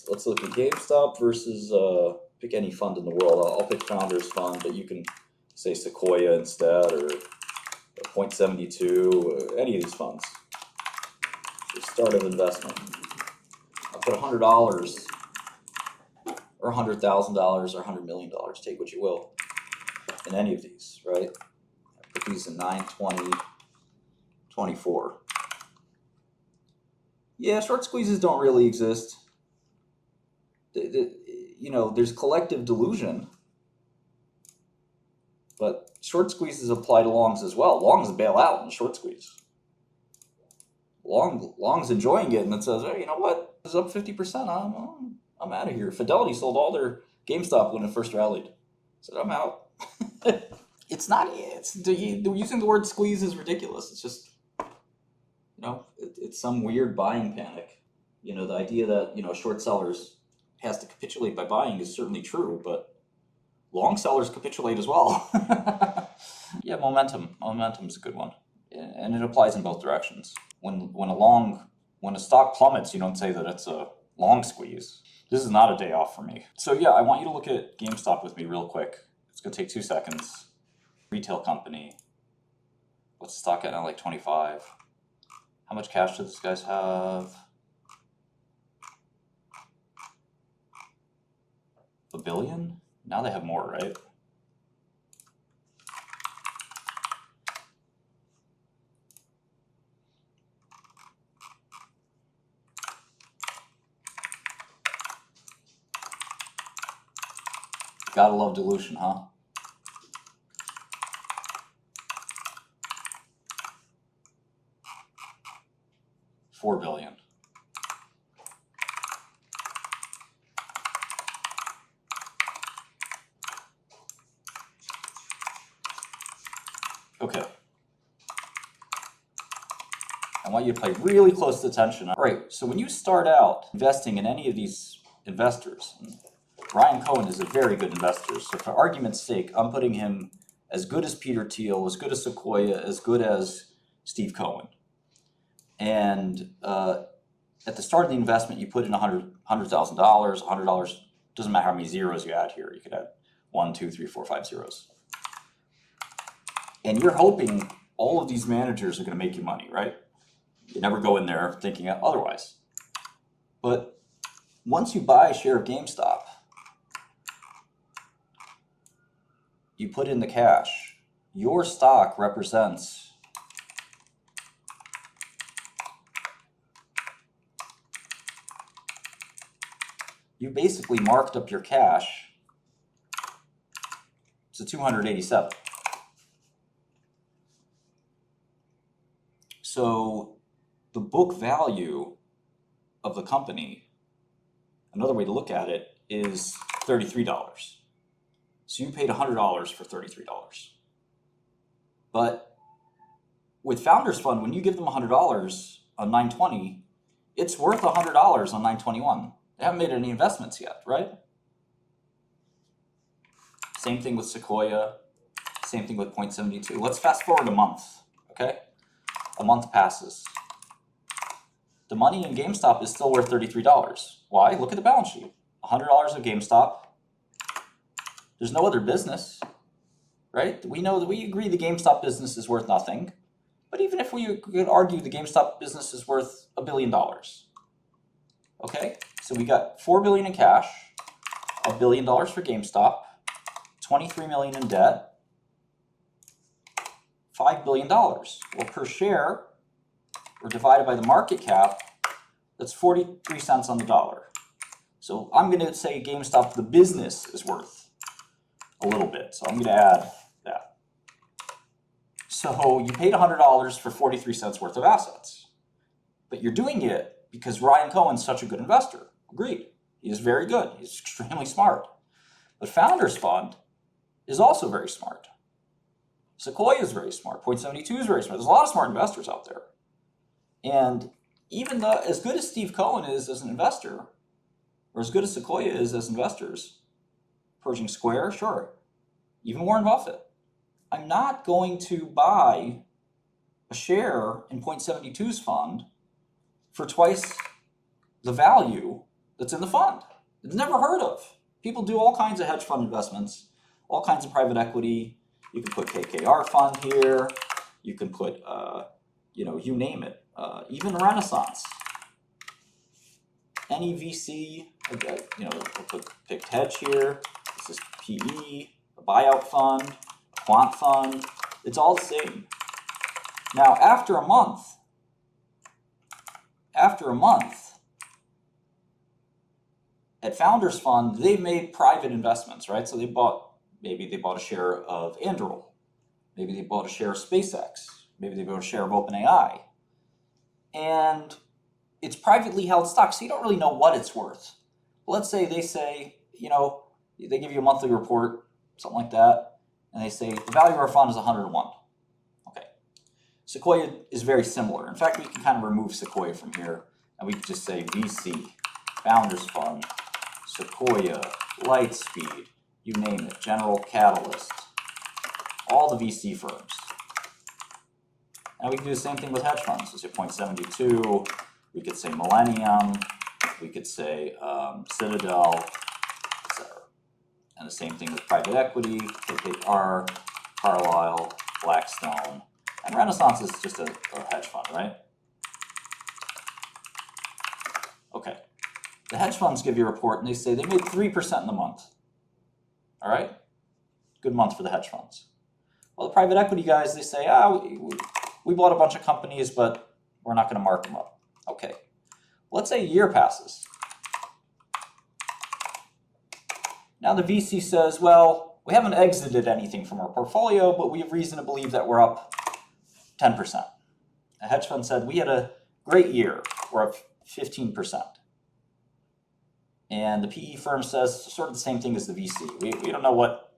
let's look at GameStop versus pick any fund in the world. I'll pick Founders Fund, but you can say 𝗥𝗢𝗢𝗢 instead, or 𝗠𝗿𝗁𝗍𝗐, any of these funds. The start of investment. I'll put $100 or $100,000 or $100 million, take what you will, in any of these, right? I put these in 9, 20, 24. Yeah, short squeezes don't really exist. You know, there's collective delusion, but short squeezes apply to longs as well. Longs bail out in a short squeeze. Long's enjoying it, and it says, hey, you know what? It's up 50%. I'm out of here. Fidelity sold all their GameStop when it first rallied. Said, I'm out. It's not. Using the word squeeze is ridiculous. It's just, you know, it's some weird buying panic. You know, the idea that, you know, short sellers has to capitulate by buying is certainly true, but long sellers capitulate as well. Yeah, momentum. Momentum's a good one, and it applies in both directions. When a stock plummets, you don't say that it's a long squeeze. This is not a day off for me. So yeah, I want you to look at GameStop with me real quick. It's gonna take 2 seconds. Retail company. What's the stock at now? Like 25. How much cash do these guys have? $1 billion? Now they have more, right? Gotta love dilution, huh? $4 billion. Okay. I want you to pay really close attention. All right, so when you start out investing in any of these investors, Ryan Cohen is a very good investor. So for argument's sake, I'm putting him as good as Peter Thiel, as good as Sequoia, as good as Steve Cohen. And at the start of the investment, you put in $100,000, $100. Doesn't matter how many zeros you add here. You could add 1, 2, 3, 4, 5 zeros. And you're hoping all of these managers are going to make you money, right? You never go in there thinking otherwise. But once you buy a share of GameStop, you put in the cash. Your stock represents you basically marked up your cash to 287. So the book value of the company, another way to look at it, is $33. So you paid $100 for $33. But with Founders Fund, when you give them $100 on 9/20, it's worth $100 on 9/21. They haven't made any investments yet, right? Same thing with Sequoia, same thing with 0.72. Let's fast forward a month, okay? A month passes. The money in GameStop is still worth $33. Why? Look at the balance sheet. $100 of GameStop. There's no other business, right? We know that we agree the GameStop business is worth nothing. But even if we could argue the GameStop business is worth $1 billion, okay? So we got $4 billion in cash, $1 billion for GameStop, $23 million in debt, $5 billion. Well, per share, or divided by the market cap, that's 43 cents on the dollar. So I'm going to say GameStop, the business, is worth a little bit. So I'm going to add that. So you paid $100 for 43 cents worth of assets. But you're doing it because Ryan Cohen's such a good investor. Agreed. He is very good. He's extremely smart. But Founders Fund is also very smart. Sequoia is very smart. 0.72 is very smart. There's a lot of smart investors out there. And even though, as good as Steve Cohen is as an investor, or as good as Sequoia is as investors, Pershing Square, sure, even Warren Buffett, I'm not going to buy a share in 0.72's fund for twice the value that's in the fund. It's never heard of. People do all kinds of hedge fund investments, all kinds of private equity. You can put KKR fund here. You can put, you name it. Even Renaissance. Any VC, we'll pick hedge here. This is PE, a buyout fund, quant fund. It's all the same. Now, after a month, at Founders Fund, they've made private investments, right? So maybe they bought a share of Anduril. Maybe they bought a share of SpaceX. Maybe they bought a share of OpenAI. And it's privately held stock, so you don't really know what it's worth. Let's say they say, they give you a monthly report, something like that, and they say the value of our fund is 101. Okay. Sequoia is very similar. In fact, we can kind of remove Sequoia from here, and we can just say VC, Founders Fund, Sequoia, Lightspeed, you name it, General Catalyst, all the VC firms. And we can do the same thing with hedge funds. So say 0.72, we could say Millennium, we could say Citadel, etc. And the same thing with private equity, KKR, Carlyle, Blackstone, and Renaissance is just a hedge fund, right? Okay. The hedge funds give you a report and they say they made 3% in the month. All right? Good month for the hedge funds. Well, the private equity guys, they say, we bought a bunch of companies, but we're not going to mark them up. Okay. Let's say a year passes. Now the VC says, well, we haven't exited anything from our portfolio, but we have reason to believe that we're up 10%. The hedge fund said, we had a great year. We're up 15%. And the PE firm says sort of the same thing as the VC. We don't know what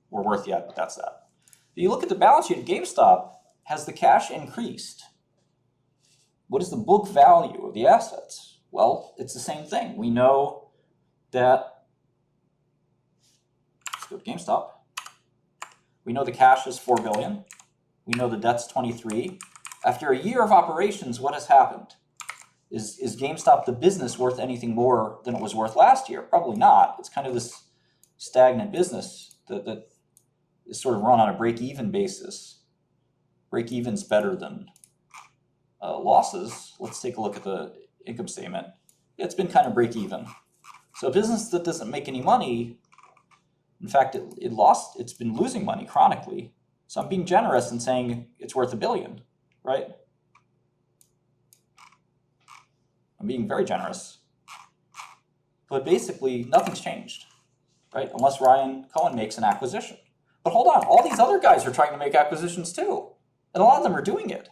we're worth yet, but that's that. If you look at the balance sheet of GameStop, has the cash increased? What is the book value of the assets? Well, it's the same thing. We know that, let's go to GameStop. We know the cash is $4 billion. We know the debt's 23. After a year of operations, what has happened? Is GameStop the business worth anything more than it was worth last year? Probably not. It's kind of this stagnant business that is sort of run on a break-even basis. Break-even's better than losses. Let's take a look at the income statement. It's been kind of break-even. So a business that doesn't make any money, in fact, it's been losing money chronically. So I'm being generous in saying it's worth $1 billion, right? I'm being very generous. But basically, nothing's changed, right? Unless Ryan Cohen makes an acquisition. But hold on, all these other guys are trying to make acquisitions too. And a lot of them are doing it.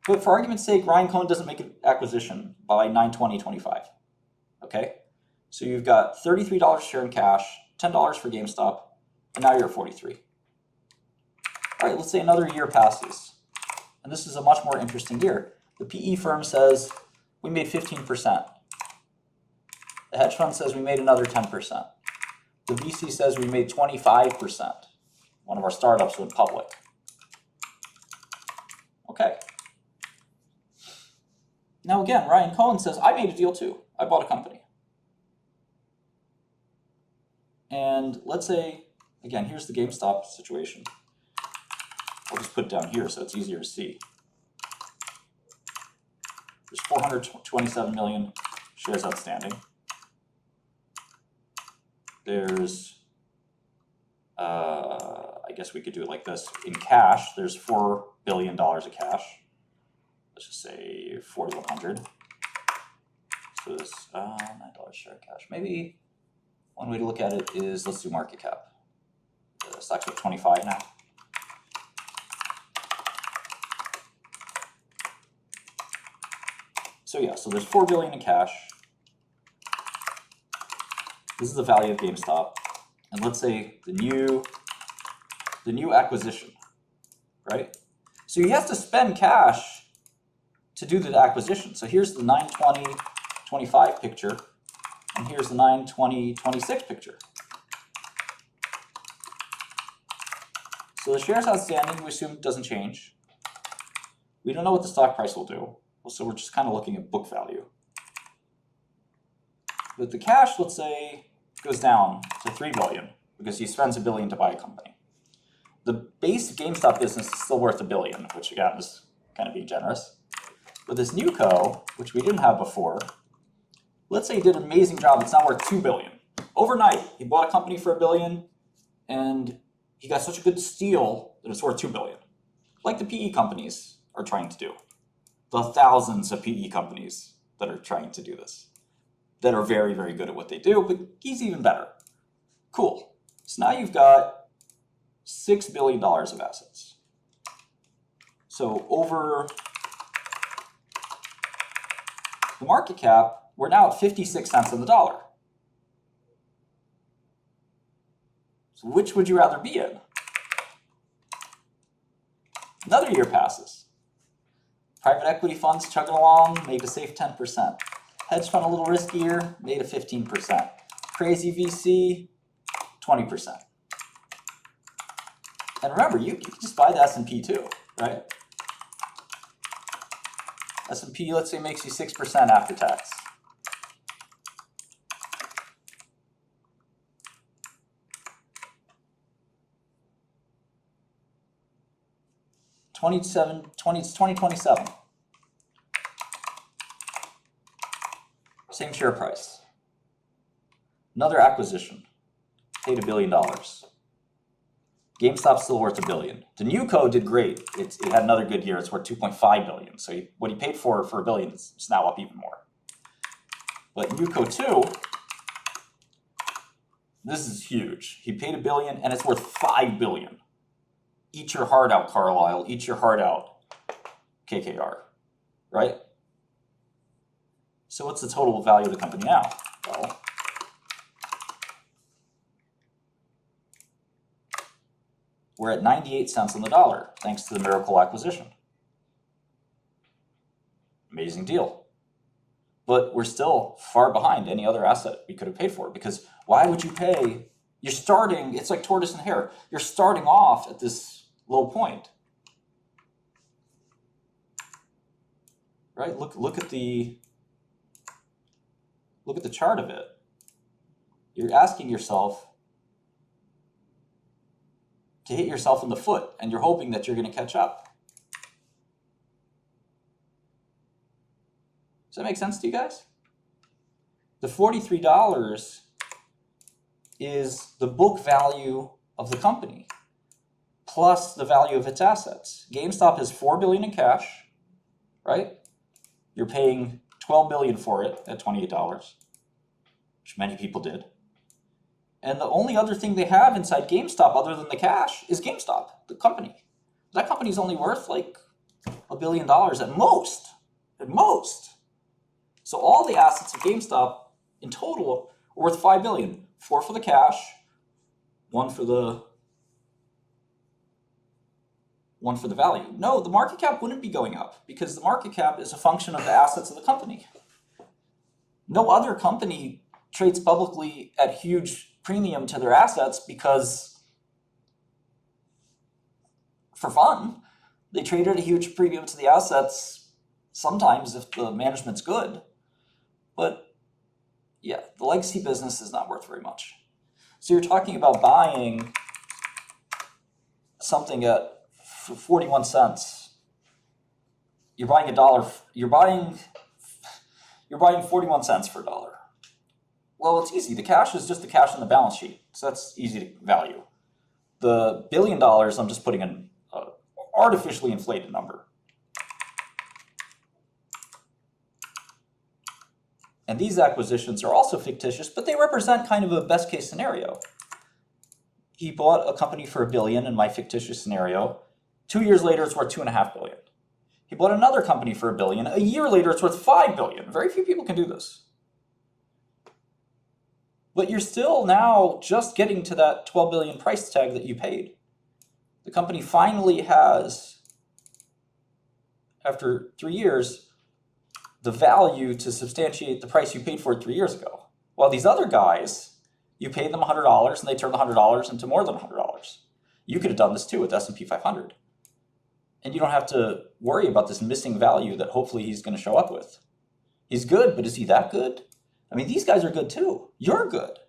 But for argument's sake, Ryan Cohen doesn't make an acquisition by 9/20/25. Okay? So you've got $33 a share in cash, $10 for GameStop, and now you're at 43. All right, let's say another year passes. And this is a much more interesting year. The PE firm says, we made 15%. The hedge fund says we made another 10%. The VC says we made 25%. One of our startups went public. Okay. Now again, Ryan Cohen says, I made a deal too. I bought a company. And let's say, again, here's the GameStop situation. I'll just put it down here so it's easier to see. There's 427 million shares outstanding. There's, I guess we could do it like this. In cash, there's $4 billion of cash. Let's just say 4,100. So there's $9 share of cash. Maybe one way to look at it is, let's do market cap. Stock's at 25 now. So yeah, so there's $4 billion in cash. This is the value of GameStop. And let's say the new acquisition, right? So you have to spend cash to do the acquisition. So here's the 9/20/25 picture, and here's the 9/20/26 picture. So the shares outstanding, we assume, doesn't change. We don't know what the stock price will do. So we're just kind of looking at book value. But the cash, let's say, goes down to $3 billion because he spends $1 billion to buy a company. The base GameStop business is still worth $1 billion, which again is kind of being generous. But this new co, which we didn't have before, let's say he did an amazing job, it's now worth $2 billion. Overnight, he bought a company for $1 billion, and he got such a good steal that it's worth $2 billion. Like the PE companies are trying to do. The thousands of PE companies that are trying to do this, that are very, very good at what they do, but he's even better. Cool. So now you've got $6 billion of assets. So over the market cap, we're now at 56 cents on the dollar. So which would you rather be in? Another year passes. Private equity funds chugging along, made a safe 10%. Hedge fund a little riskier, made a 15%. Crazy VC, 20%. And remember, you can just buy the S&P too, right? S&P, let's say, makes you 6% after tax. It's 2027. Same share price. Another acquisition. Paid $1 billion. GameStop's still worth $1 billion. The new co did great. It had another good year. It's worth $2.5 billion. So what he paid for $1 billion is now up even more. But new co 2, this is huge. He paid $1 billion and it's worth $5 billion. Eat your heart out, Carlyle. Eat your heart out, KKR, right? So what's the total value of the company now? Well, we're at 98 cents on the dollar, thanks to the miracle acquisition. Amazing deal. But we're still far behind any other asset we could have paid for, because why would you pay? You're starting, it's like tortoise and hare. You're starting off at this low point. Right? Look at the chart of it. You're asking yourself to hit yourself in the foot, and you're hoping that you're going to catch up. Does that make sense to you guys? The $43 is the book value of the company plus the value of its assets. GameStop has $4 billion in cash, right? You're paying $12 billion for it at $28, which many people did. And the only other thing they have inside GameStop other than the cash is GameStop, the company. That company's only worth like $1 billion at most, So all the assets of GameStop in total are worth $5 billion. 4 for the cash, 1 for the value. No, the market cap wouldn't be going up because the market cap is a function of the assets of the company. No other company trades publicly at huge premium to their assets because, for fun, they trade at a huge premium to the assets sometimes if the management's good. But yeah, the legacy business is not worth very much. So you're talking about buying something at 41 cents. You're buying you're buying 41 cents for $1. Well, it's easy. The cash is just the cash on the balance sheet. So that's easy to value. The $1 billion, I'm just putting an artificially inflated number. And these acquisitions are also fictitious, but they represent kind of a best case scenario. He bought a company for $1 billion in my fictitious scenario. 2 years later, it's worth $2.5 billion. He bought another company for $1 billion. A year later, it's worth $5 billion. Very few people can do this. But you're still now just getting to that $12 billion price tag that you paid. The company finally has, after 3 years, the value to substantiate the price you paid for it 3 years ago. While these other guys, you paid them $100 and they turned the $100 into more than $100. You could have done this too with S&P 500. And you don't have to worry about this missing value that hopefully he's going to show up with. He's good, but is he that good? I mean, these guys are good too. You're good.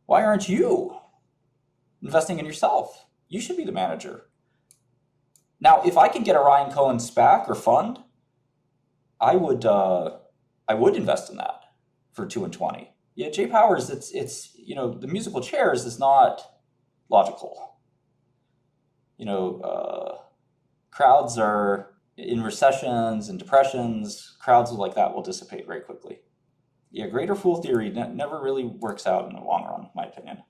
Why aren't you investing in yourself? You should be the manager. Now, if I could get a Ryan Cohen SPAC or fund, I would invest in that for 2 and 20. Yeah, Jay Powers, it's the musical chairs is not logical. Crowds are in recessions and depressions, crowds like that will dissipate very quickly. Yeah, greater fool theory never really works out in the long run, in my opinion.